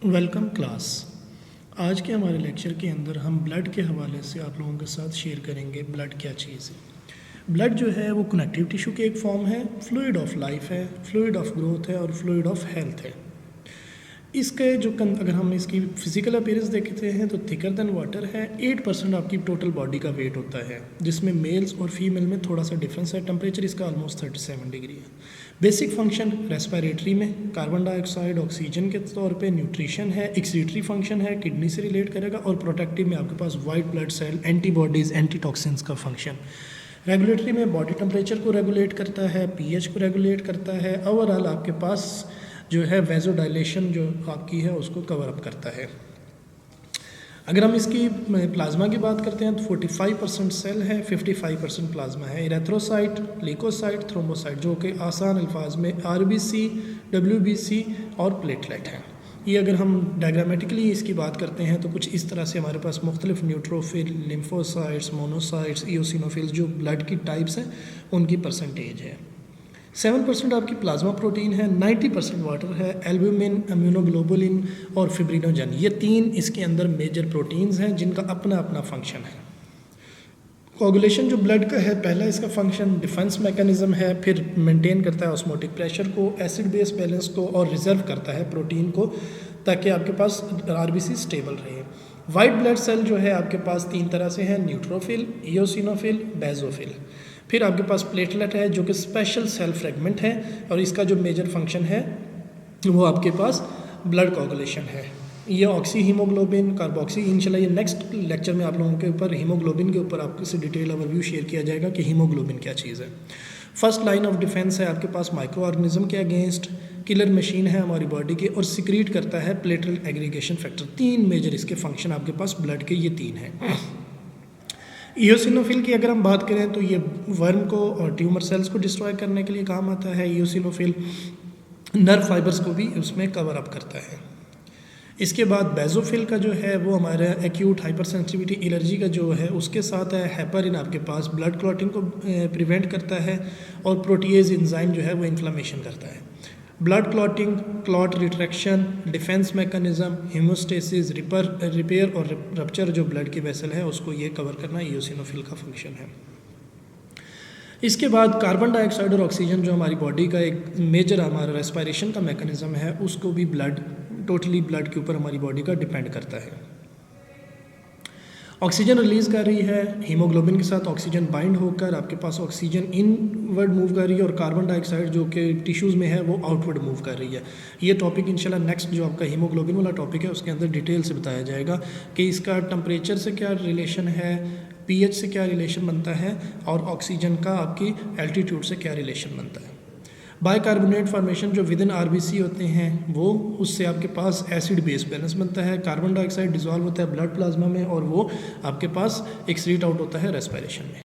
Welcome class. आज के हमारे लेक्चर के अंदर हम ब्लड के हवाले से आप लोगों के साथ शेयर करेंगे ब्लड क्या चीज़ है। ब्लड जो है वो कनेक्टिव टिश्यू की एक फॉर्म है, फ्लूइड ऑफ लाइफ है, फ्लूइड ऑफ ग्रोथ है और फ्लूइड ऑफ हेल्थ है। इसके जो अगर हम इसकी फिजिकल अपीयरेंस देखते हैं तो थिकर देन वाटर है। 8% आपकी टोटल बॉडी का वेट होता है, जिसमें मेल्स और फीमेल में थोड़ा सा डिफरेंस है। टेम्परेचर इसका ऑलमोस्ट 37 डिग्री है। बेसिक फंक्शन रेस्पिरेटरी में कार्बन डाइऑक्साइड ऑक्सीजन के तौर पे, न्यूट्रिशन है, एक्सक्रीटरी फंक्शन है, किडनी से रिलेट करेगा, और प्रोटेक्टिव में आपके पास white blood cell, antibodies, antitoxins का फंक्शन। रेगुलेटरी में बॉडी टेम्परेचर को रेगुलेट करता है, पीएच को रेगुलेट करता है। ओवरऑल आपके पास जो है वेजोडाइलेशन जो आपकी है उसको कवर अप करता है। अगर हम इसकी प्लाज्मा की बात करते हैं तो 45% सेल है, 55% प्लाज्मा है। इरेथ्रोसाइट, ल्यूकोसाइट, थ्रोम्बोसाइट जो कि आसान अल्फाज में आरबीसी, डब्ल्यूबीसी और प्लेटलेट हैं। ये अगर हम डायग्रामेटिकली इसकी बात करते हैं तो कुछ इस तरह से हमारे पास मुख्तलिफ न्यूट्रोफिल, लिम्फोसाइट्स, मोनोसाइट्स, इओसिनोफिल्स जो ब्लड की टाइप्स हैं उनकी परसेंटेज है। 7% आपकी प्लाज्मा प्रोटीन है, 90% वाटर है, एल्ब्यूमिन, इम्यूनोग्लोबुलिन और फिब्रिनोजन, ये 3 इसके अंदर मेजर प्रोटीन्स हैं जिनका अपना अपना फंक्शन है। कोगुलेशन जो ब्लड का है, पहला इसका फंक्शन डिफेंस मैकेनिज्म है, फिर मेंटेन करता है ऑस्मोटिक प्रेशर को, एसिड बेस बैलेंस को, और रिजर्व करता है प्रोटीन को ताकि आपके पास आरबीसी स्टेबल रहे। वाइट ब्लड सेल जो है आपके पास 3 तरह से है, न्यूट्रोफिल, इओसिनोफिल, बेजोफिल। फिर आपके पास प्लेटलेट है जो कि स्पेशल सेल फ्रेगमेंट है, और इसका जो मेजर फंक्शन है वो आपके पास ब्लड कोगुलेशन है। ये ऑक्सी हीमोग्लोबिन, कार्बोक्सी, इंशाल्लाह ये नेक्स्ट लेक्चर में आप लोगों के ऊपर हीमोग्लोबिन के ऊपर आपसे डिटेल ओवरव्यू शेयर किया जाएगा कि हीमोग्लोबिन क्या चीज़ है। फर्स्ट लाइन ऑफ डिफेंस है आपके पास माइक्रो ऑर्गेनिज्म के अगेंस्ट, किलर मशीन है हमारी बॉडी की, और सिक्रीट करता है प्लेटलेट एग्रीगेशन फैक्टर। 3 मेजर इसके फंक्शन आपके पास ब्लड के ये 3 हैं। इओसिनोफिल की अगर हम बात करें तो ये वर्म को और ट्यूमर सेल्स को डिस्ट्रॉय करने के लिए काम आता है। इओसिनोफिल नर्व फाइबर्स को भी उसमें कवर अप करता है। इसके बाद बेजोफिल का जो है वो हमारा एक्यूट हाइपर सेंसिटिविटी एलर्जी का जो है उसके साथ है। हेपरिन आपके पास ब्लड क्लॉटिंग को प्रिवेंट करता है, और प्रोटीएज एंजाइम जो है वो इन्फ्लेमेशन करता है। Blood clotting, clot retraction, defence mechanism, haemostasis, repair और रप्चर जो ब्लड की वेसल है उसको ये कवर करना इओसिनोफिल का फंक्शन है। इसके बाद कार्बन डाइऑक्साइड और ऑक्सीजन जो हमारी बॉडी का एक मेजर हमारा रेस्पिरेशन का मैकेनिज्म है उसको भी टोटली ब्लड के ऊपर हमारी बॉडी का डिपेंड करता है। ऑक्सीजन रिलीज़ कर रही है, हीमोग्लोबिन के साथ ऑक्सीजन बाइंड होकर आपके पास ऑक्सीजन इनवर्ड मूव कर रही है, और कार्बन डाइऑक्साइड जो कि टिश्यूज़ में है वो आउटवर्ड मूव कर रही है। ये टॉपिक इंशाल्लाह नेक्स्ट जो आपका हीमोग्लोबिन वाला टॉपिक है उसके अंदर डिटेल से बताया जाएगा कि इसका टेम्परेचर से क्या रिलेशन है, पीएच से क्या रिलेशन बनता है, और ऑक्सीजन का आपकी एल्टीट्यूड से क्या रिलेशन बनता है। बाइकार्बोनेट फॉर्मेशन जो विद इन आरबीसी होते हैं वो उससे आपके पास एसिड बेस बैलेंस बनता है। कार्बन डाइऑक्साइड डिजॉल्व होता है ब्लड प्लाज्मा में, और वो आपके पास एक्सक्रीट आउट होता है रेस्पिरेशन में।